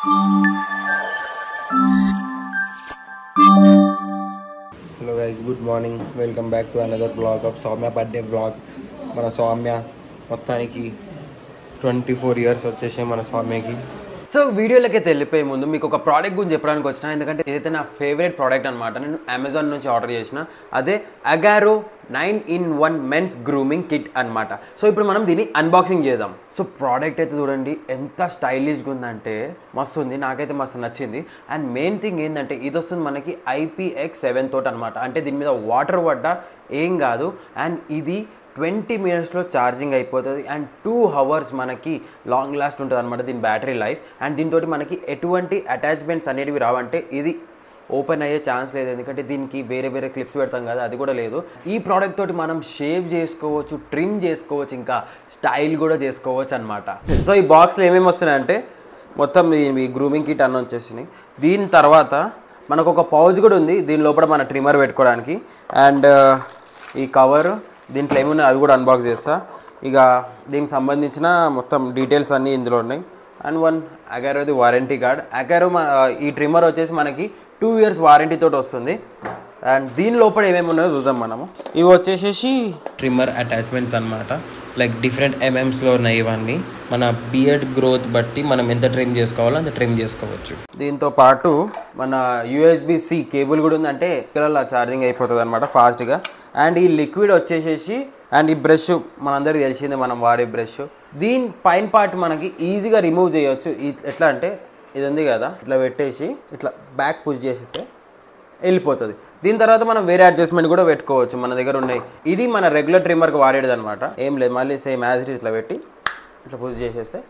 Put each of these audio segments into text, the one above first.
Hello guys, good morning. Welcome back to another vlog of Soumya birthday vlog. మన సౌమ్య మొత్తానికి 24 years వచ్చేసాయి మన సౌమ్యకి. So వీడియోలకి వెళ్ళిపోయే ముందు మీకు ఒక ప్రోడక్ట్ గురించి చెప్పడానికి వచ్చిన, ఎందుకంటే ఇదైతే నా ఫేవరెట్ ప్రోడక్ట్ అనమాట. నేను అమెజాన్ నుంచి ఆర్డర్ చేసిన, అదే Agaro 9-in-1 men's grooming kit అనమాట. సో ఇప్పుడు మనం దీన్ని అన్బాక్సింగ్ చేద్దాం. సో ప్రోడక్ట్ అయితే చూడండి ఎంత స్టైలిష్గా ఉందంటే మస్తు ఉంది, నాకైతే మస్తు నచ్చింది. అండ్ మెయిన్ థింగ్ ఏంటంటే ఇది వస్తుంది మనకి IPX7 తోటి అనమాట. అంటే దీని మీద వాటర్ పడ్డా ఏం కాదు. అండ్ ఇది 20 minutesలో ఛార్జింగ్ అయిపోతుంది. అండ్ 2 hours మనకి లాంగ్ లాస్ట్ ఉంటుంది అనమాట దీని బ్యాటరీ లైఫ్. అండ్ దీంతో మనకి ఎటువంటి అటాచ్మెంట్స్ అనేటివి రావంటే ఇది ఓపెన్ అయ్యే ఛాన్స్ లేదు, ఎందుకంటే దీనికి వేరే వేరే క్లిప్స్ పెడతాం కదా, అది కూడా లేదు. ఈ ప్రోడక్ట్ తోటి మనం షేవ్ చేసుకోవచ్చు, ట్రిమ్ చేసుకోవచ్చు, ఇంకా స్టైల్ కూడా చేసుకోవచ్చు అనమాట. సో ఈ బాక్స్లో ఏమేమి వస్తున్నాయంటే మొత్తం ఈ గ్రూమింగ్ కిట్ అన్న వచ్చేసినాయి. దీని తర్వాత మనకు ఒక పౌచ్ కూడా ఉంది, దీని లోపల మన ట్రిమ్మర్ పెట్టుకోవడానికి. అండ్ ఈ కవర్ దీంట్లో ఏమున్నాయి అది కూడా అన్బాక్స్ చేస్తా. ఇక దీనికి సంబంధించిన మొత్తం డీటెయిల్స్ అన్నీ ఇందులో ఉన్నాయి. అండ్ వన్ అగారోది వారంటీ కార్డ్. అగారో ఈ ట్రిమ్మర్ వచ్చేసి మనకి 2 years వారంటీ తోటి వస్తుంది. అండ్ దీని లోపల ఏమేమి ఉన్నాయో చూద్దాం మనము. ఇవి వచ్చేసేసి ట్రిమ్మర్ అటాచ్మెంట్స్ అనమాట. లైక్ డిఫరెంట్ MMsలో ఉన్నాయి ఇవన్నీ. మన బియర్డ్ గ్రోత్ బట్టి మనం ఎంత ట్రిమ్ చేసుకోవాలో అంత ట్రిమ్ చేసుకోవచ్చు. దీంతో పాటు మన USB-C కేబుల్ కూడా ఉంది, అంటే ఇలా ఛార్జింగ్ అయిపోతుంది అనమాట ఫాస్ట్గా. అండ్ ఈ లిక్విడ్ వచ్చేసేసి అండ్ ఈ బ్రష్ మనందరికీ తెలిసిందే, మనం వాడే బ్రష్. దీని పైన పార్ట్ మనకి ఈజీగా రిమూవ్ చేయొచ్చు. ఎట్లా అంటే ఇది ఉంది కదా, ఇట్లా పెట్టేసి ఇట్లా బ్యాక్ పుష్ చేసేస్తే వెళ్ళిపోతుంది. దీని తర్వాత మనం వేరే అడ్జస్ట్మెంట్ కూడా పెట్టుకోవచ్చు, మన దగ్గర ఉన్నాయి. ఇది మన రెగ్యులర్ ట్రిమ్మర్కి వాడేది అనమాట. ఏం లేదు, మళ్ళీ సేమ్ యాజ్ ఇట్ ఈస్ ఇట్లా పెట్టి ఇట్లా పుష్ చేసేస్తే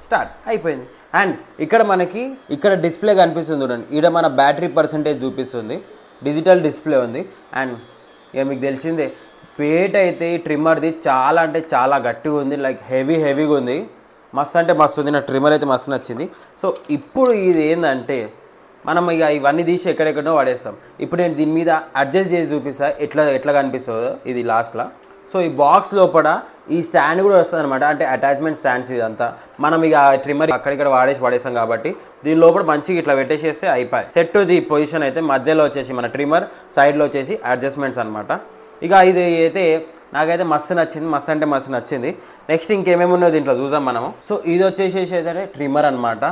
స్టార్ట్ అయిపోయింది. అండ్ ఇక్కడ మనకి ఇక్కడ డిస్ప్లే కనిపిస్తుంది చూడండి, ఇక్కడ మన బ్యాటరీ పర్సంటేజ్ చూపిస్తుంది, డిజిటల్ డిస్ప్లే ఉంది. అండ్ ఇక మీకు తెలిసిందే వెయిట్ అయితే ఈ ట్రిమ్మర్ది చాలా అంటే చాలా గట్టిగా ఉంది, లైక్ హెవీగా ఉంది. మస్తు అంటే మస్తు ఉంది, నా ట్రిమ్మర్ అయితే మస్తు నచ్చింది. సో ఇప్పుడు ఇది ఏంటంటే మనం ఇక ఇవన్నీ తీసి ఎక్కడెక్కడో వాడేస్తాం. ఇప్పుడు నేను దీని మీద అడ్జస్ట్ చేసి చూపిస్తా ఎట్లా కనిపిస్తుందో ఇది లాస్ట్లో. సో ఈ బాక్స్ లోపల ఈ స్టాండ్ కూడా వస్తుంది అనమాట, అంటే అటాచ్మెంట్ స్టాండ్స్ ఇదంతా. మనం ఇక ట్రిమ్మర్ అక్కడిక్కడ వాడేస్తాం కాబట్టి దీని లోపల మంచిగా ఇట్లా పెట్టేసేస్తే అయిపోయి సెట్. ది పొజిషన్ అయితే మధ్యలో వచ్చేసి మన ట్రిమ్మర్, సైడ్లో వచ్చేసి అడ్జస్ట్మెంట్స్ అనమాట. ఇక ఇది అయితే నాకైతే మస్తు నచ్చింది, మస్తు అంటే మస్తు నచ్చింది. నెక్స్ట్ ఇంకేమేమి ఉన్నాయో దీంట్లో చూసాం మనము. సో ఇది వచ్చేసేసి అయితే ట్రిమ్మర్ అనమాట.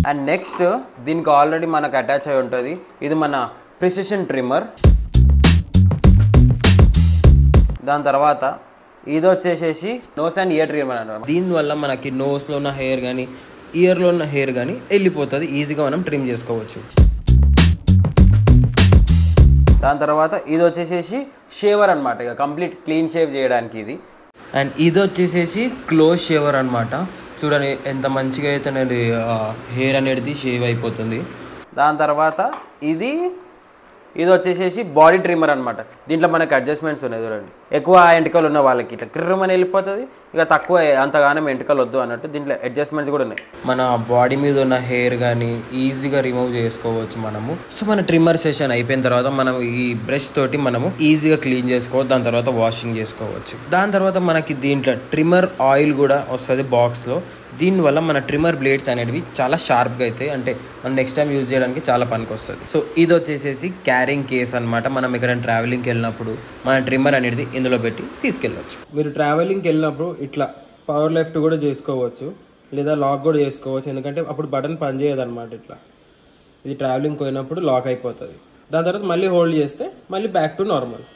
అండ్ నెక్స్ట్ దీనికి ఆల్రెడీ మనకు అటాచ్ అయి ఉంటుంది, ఇది మన ప్రిసిషన్ ట్రిమ్మర్. దాని తర్వాత ఇది వచ్చేసేసి నోస్ అండ్ ఇయర్ ట్రిమ్మర్ అంటారు. దీనివల్ల మనకి నోస్లో ఉన్న హెయిర్ కానీ ఇయర్లో ఉన్న హెయిర్ కానీ వెళ్ళిపోతుంది, ఈజీగా మనం ట్రిమ్ చేసుకోవచ్చు. దాని తర్వాత ఇది వచ్చేసేసి షేవర్ అనమాట, ఇక కంప్లీట్ క్లీన్ షేవ్ చేయడానికి ఇది. అండ్ ఇది వచ్చేసేసి క్లోజ్ షేవర్ అనమాట. చూడండి ఎంత మంచిగా అయితే నేను హెయిర్ అనేది షేవ్ అయిపోతుంది. దాని తర్వాత ఇది వచ్చేసేసి బాడీ ట్రిమ్మర్ అనమాట. దీంట్లో మనకి అడ్జస్ట్మెంట్స్ ఉన్నాయి చూడండి, ఎక్కువ ఎంటికలు ఉన్న వాళ్ళకి ఇట్లా క్రిమ్మని వెళ్ళిపోతుంది, ఇక తక్కువ అంతగానం ఎంటికలు వద్దు అన్నట్టు దీంట్లో అడ్జస్ట్మెంట్స్ కూడా ఉన్నాయి. మన బాడీ మీద ఉన్న హెయిర్ కానీ ఈజీగా రిమూవ్ చేసుకోవచ్చు మనము. సో మన ట్రిమ్మర్ సెషన్ అయిపోయిన తర్వాత మనం ఈ బ్రష్ తోటి మనము ఈజీగా క్లీన్ చేసుకోవచ్చు, దాని తర్వాత వాషింగ్ చేసుకోవచ్చు. దాని తర్వాత మనకి దీంట్లో ట్రిమ్మర్ ఆయిల్ కూడా వస్తుంది బాక్స్లో. దీనివల్ల మన ట్రిమ్మర్ బ్లేడ్స్ అనేవి చాలా షార్ప్గా అవుతాయి, అంటే మనం నెక్స్ట్ టైం యూజ్ చేయడానికి చాలా పనికి వస్తుంది. సో ఇది వచ్చేసేసి క్యారింగ్ కేస్ అనమాట. మనం ఇక్కడ ట్రావెలింగ్కి వెళ్ళినప్పుడు మన ట్రిమ్మర్ అనేది ఇందులో పెట్టి తీసుకెళ్ళవచ్చు. మీరు ట్రావెలింగ్కి వెళ్ళినప్పుడు ఇట్లా పవర్ లెఫ్ట్ కూడా చేసుకోవచ్చు, లేదా లాక్ కూడా చేసుకోవచ్చు, ఎందుకంటే అప్పుడు బటన్ పనిచేయదు అనమాట. ఇట్లా ఇది ట్రావెలింగ్ పోయినప్పుడు లాక్ అయిపోతుంది. దాని తర్వాత మళ్ళీ హోల్డ్ చేస్తే మళ్ళీ బ్యాక్ టు నార్మల్.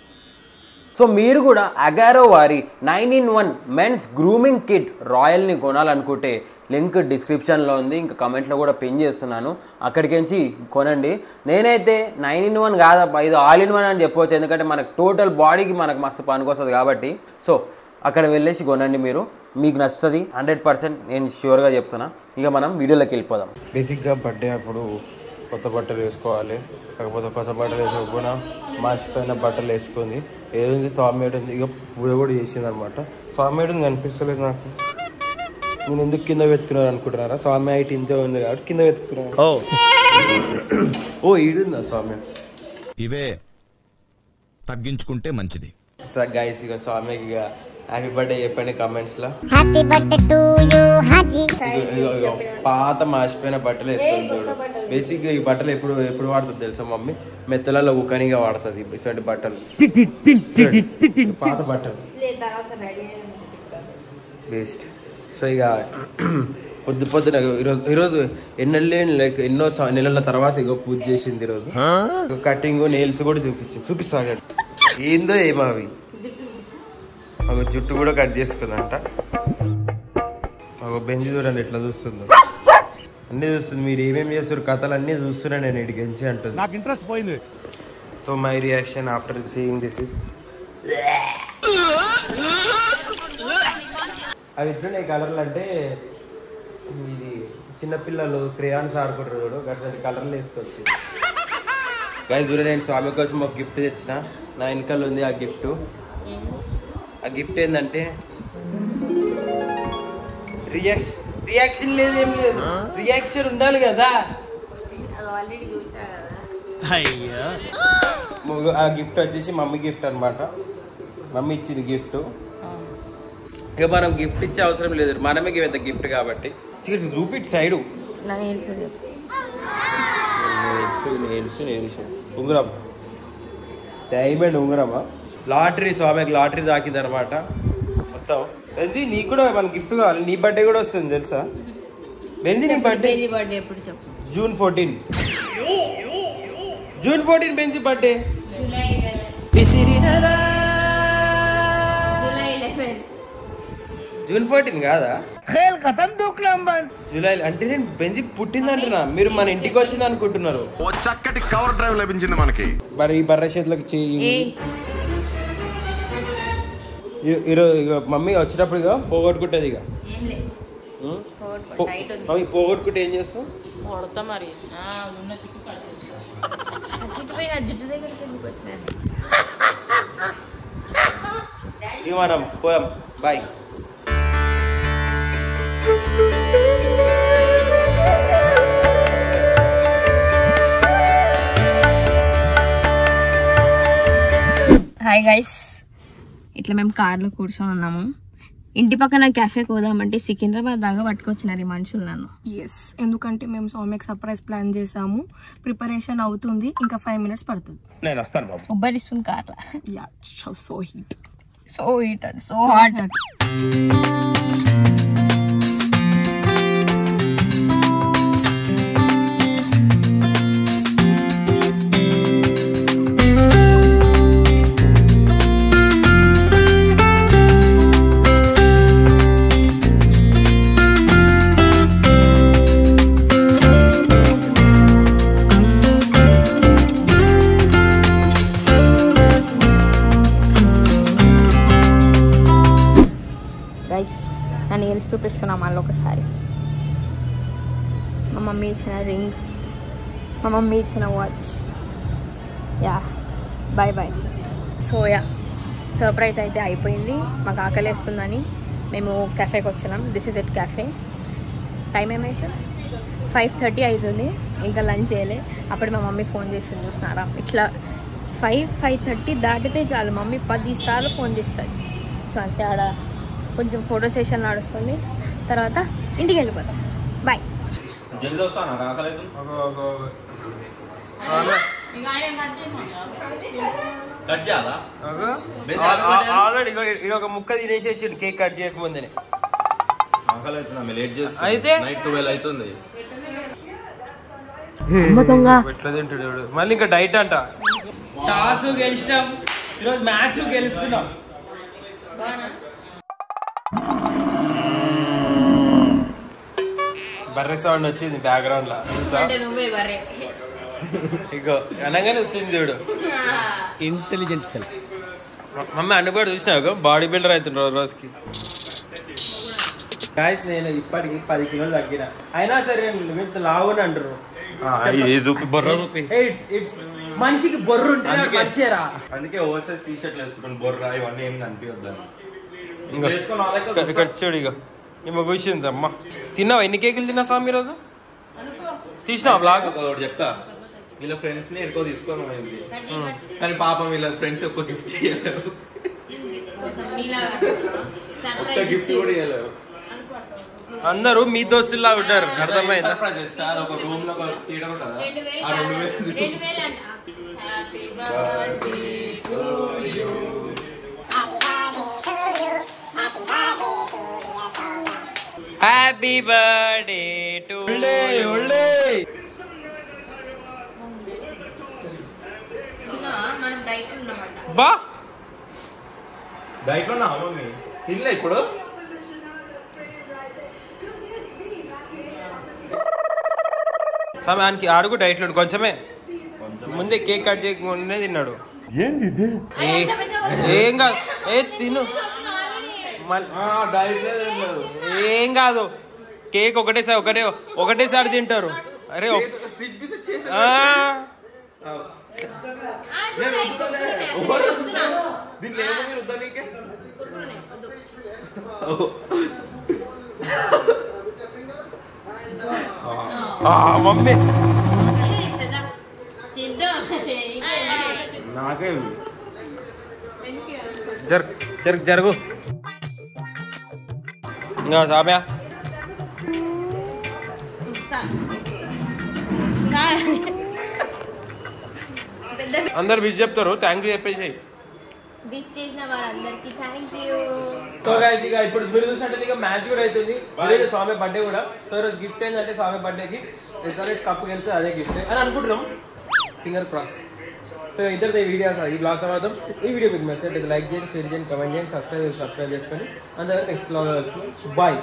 సో మీరు కూడా అగారో వారి 9-in-1 మెన్స్ గ్రూమింగ్ కిట్ రాయల్ని కొనాలనుకుంటే లింక్ డిస్క్రిప్షన్లో ఉంది, ఇంకా కమెంట్లో కూడా పిన్ చేస్తున్నాను, అక్కడికించి కొనండి. నేనైతే 9-in-1 కాదబ్బా, ఇది all-in-1 అని చెప్పవచ్చు, ఎందుకంటే మనకు టోటల్ బాడీకి మనకు మస్తు పనికొస్తుంది కాబట్టి. సో అక్కడ వెళ్ళేసి కొనండి, మీకు నచ్చుతుంది 100%, నేను ష్యూర్గా చెప్తున్నా. ఇక మనం వీడియోలోకి వెళ్ళిపోదాం. బేసిక్గా బర్త్డే అప్పుడు కొత్త బట్టలు వేసుకోవాలి, కాకపోతే కొత్త బట్టలు వేసుకోకుండా మార్చిపోయిన బట్టలు వేసుకుంది. ఏది సామేడు ఉంది, ఇక పూజ కూడా చేసింది అనమాట. సామేడు కనిపిస్తలేదు నాకు, నేను ఎందుకు కింద వెతుకున్నాను అనుకుంటున్నారా? స్వామి హైట్ ఇంతే ఉంది కాబట్టి కింద వెతుకుతున్నాను. ఓ ఈడుందా స్వామి? ఇవే తగ్గించుకుంటే మంచిది. సార్ గైస్ ఇక స్వామికి ఇక హ్యాపీ బర్త్డే చెప్పండి కమెంట్స్ లో. Happy birthday to you Haji. పాత మాసిపోయిన బట్టలు వేసుకొని చూడు. బేసిక్ గా ఈ బట్టలు ఎప్పుడు వాడుతుంది తెలుసా మమ్మీ? మెత్తలలో ఉకనిగా వాడుతుంది ఇటువంటి బట్టలు, పాత బట్టలు బెస్ట్. సో ఇక పొద్దున ఈరోజు ఎన్నో నెలల తర్వాత ఇక పూజ చేసింది. ఈరోజు కటింగ్ నెయిల్స్ కూడా చూపిస్తాను. ఏందో ఏమో అవి ఒక జుట్టు కూడా కట్ చేసుకుందంట. ఒక బెంజ్ చూడండి ఎట్లా చూస్తుందో, అన్నీ చూస్తుంది. మీరు ఏమేమి చేస్తారు కథలు అన్నీ చూస్తున్నా నేను ఇటు గెంచి అంటుంది. నాకు ఇంట్రెస్ట్ పోయింది. So my reaction after seeing this is అవి ఎట్లున్నాయి కలర్లు అంటే ఇది చిన్నపిల్లలు క్రేయాన్స్ ఆడుకుంటారు చూడు, గట్ల కలర్లు వేసుకొచ్చి. గైస్ చూడండి, నేను స్వామి కోసం ఒక గిఫ్ట్ తెచ్చిన. నా వెనకాల ఉంది ఆ గిఫ్ట్. ఆ గిఫ్ట్ ఏంటంటే రియాక్షన్ లేదు, ఏం లేదు. రియాక్షన్ ఉండాలి కదా. ఆ గిఫ్ట్ వచ్చేసి మమ్మీ గిఫ్ట్ అనమాట. మమ్మీ ఇచ్చింది గిఫ్ట్. ఇక మనం గిఫ్ట్ ఇచ్చే అవసరం లేదు, మనమే ఇవ్వద్ద గిఫ్ట్ కాబట్టి. చూపిట్ సైడు ఉంగరం, డైమండ్ ఉంగరమా. లాటరీ స్వామికి లాటరీ తాకింది అనమాట మొత్తం. బెంజీ నీకు కూడా మన గిఫ్ట్ కావాలి. నీ బర్త్డే కూడా వస్తుంది తెలుసా బెంజీ? నీ birthday June 14. June 14 Benji birthday. June 14 కాదా? జూలై అంటే నేను బెంజీ పుట్టిందంటున్నా, మీరు మన ఇంటికి వచ్చింది అనుకుంటున్నారు. చక్కటి కవర్ డ్రైవ్ లభించింది మనకి. మరి ఈ బర్రె చేతులకు ఈరోజు మమ్మీ వచ్చేటప్పుడు ఇక పోగొట్టుకుంటుంది. ఇక మమ్మీ పోగొట్టుకుంటే ఏం చేస్తాం? ఇక మనం పోయాం. బాయ్. హాయ్ గైస్, ఇట్లా మేము కార్లో కూర్చొని ఉన్నాము. ఇంటి పక్కన క్యాఫేకి పోదామంటే సికింద్రాబాద్ దాకా పట్టుకొచ్చినారు ఈ మనుషులు నన్ను. ఎస్, ఎందుకంటే మేము సౌమ్యకి సర్ప్రైజ్ ప్లాన్ చేసాము. ప్రిపరేషన్ అవుతుంది, ఇంకా 5 minutes పడుతుంది. నేను వస్తాను బాబు. ఉబ్బరిస్తుంది కార్లో. Yeah, so heat and so hot. నన్ను వెళ్ళి చూపిస్తున్నాం మళ్ళీ ఒకసారి. మా మమ్మీ ఇచ్చిన రింగ్, మా మమ్మీ ఇచ్చిన watch. Yeah, bye. So yeah, surprise అయితే అయిపోయింది. మాకు ఆకలిస్తుందని మేము కెఫేకి వచ్చినాం. This is it cafe. Time ఏమైతుంది? 5:30 అవుతుంది. ఇంకా లంచ్ చేయలే. అప్పుడు మా మమ్మీ ఫోన్ చేసి చూసినారా, ఇట్లా 5:30 దాటితే చాలు మమ్మీ 10 సార్లు ఫోన్ చేస్తుంది. సో అంతే, ఆడ కొంచెం ఫోటో సెషన్ నడుస్తుంది, తర్వాత ఇంటికి వెళ్ళిపోతాం. బాయ్. ఆల్రెడీ ఇది ఒక ముక్క తినేసేసి కేక్ కట్ చేయకముందే అయితే ఎట్లా తింటాడు మళ్ళీ. ఇంకా డైట్ అంట. టాస్ గెలిచినాం ఈరోజు, మ్యాచ్ గెలుస్తున్నాం. బర్రె సౌండ్ వచ్చింది బ్యాక్గ్రౌండ్ లో. ఇగో అనగానే వచ్చింది చూడు. ఇంటెలిజెంట్ ఫెల్. మమ్మీ అన్ని కూడా చూసినావు, బాడీ బిల్డర్ అవుతుండ్రు రోజుకి. గాయస్ నేను ఇప్పటికి 10 కిలోలు తగ్గిన. అయినా సరే విత్ లావుని అంటారు. మనిషికి బొర్రు ఉంటుంది. అందుకే ఓవర్ సైజ్ టీ షర్ట్లు వేసుకుంటాను. బొర్ర ఇవన్నీ ఏం కనిపించద్దాను. ఇక్కడ చూడు, ఇక ఈమె కూర్చుంది. అమ్మ తిన్నావా? ఎన్ని కేకులు తిన్నా స్వామి ఈరోజు? తీసినావా బ్లాగ్? ఒకటి చెప్తా, వీళ్ళ ఫ్రెండ్స్ ని ఎక్కువ తీసుకొని పోయింది, కానీ పాపం వీళ్ళ ఫ్రెండ్స్ ఎక్కువ గిఫ్ట్ ఇయ్యారు. గిఫ్ట్ కూడా ఇవ్వలేరు. అందరూ మీ దోస్తుల్లా ఉంటారు, అర్థమైందా? ఒక రూమ్ లో తీయడం ఉంటుందా? ఆ 2000 హ్యాపీ బర్త్డే టు బా డైట్ లో నా మమ్మీ ఇల్ల ఇప్పుడు సమయానికి అడుగు డైట్లో కొంచెమే ముందే కేక్ కట్ చేయకుండా తిన్నాడు. ఏం కాదు, తిను ఏం కాదు. కేక్ ఒకటేసారి తింటారు. అరే మమ్మీ నాకే జరుగు ఇంకా సామ్యా అందరు విష్ చెప్తారు, థ్యాంక్ యూ చెప్పేసి. విష్ చేసిన వాళ్ళందరికీ థ్యాంక్ యూ. సో గైస్ ఇక ఇప్పుడు మీరు చూసినట్టు ఇక మ్యాచ్ కూడా అవుతుంది. ఈరోజు స్వామి బర్త్డే కూడా. సో ఈరోజు గిఫ్ట్ ఏంటంటే స్వామి బర్త్డేకి ఎస్ఆర్హెచ్ కప్పు గెలిస్తే అదే గిఫ్ట్ అని అనుకుంటున్నాం. Finger cross. సో ఇద్దరు ఈ వీడియో ఈ బ్లాగ్ తర్వాత ఈ వీడియో మీకు నచ్చినట్టు లైక్ చేయండి, షేర్ చేయండి, కమెంట్ చేయండి, సబ్స్క్రైబ్ చేసుకోండి. అందరూ నెక్స్ట్ బ్లాగ్ బాయ్.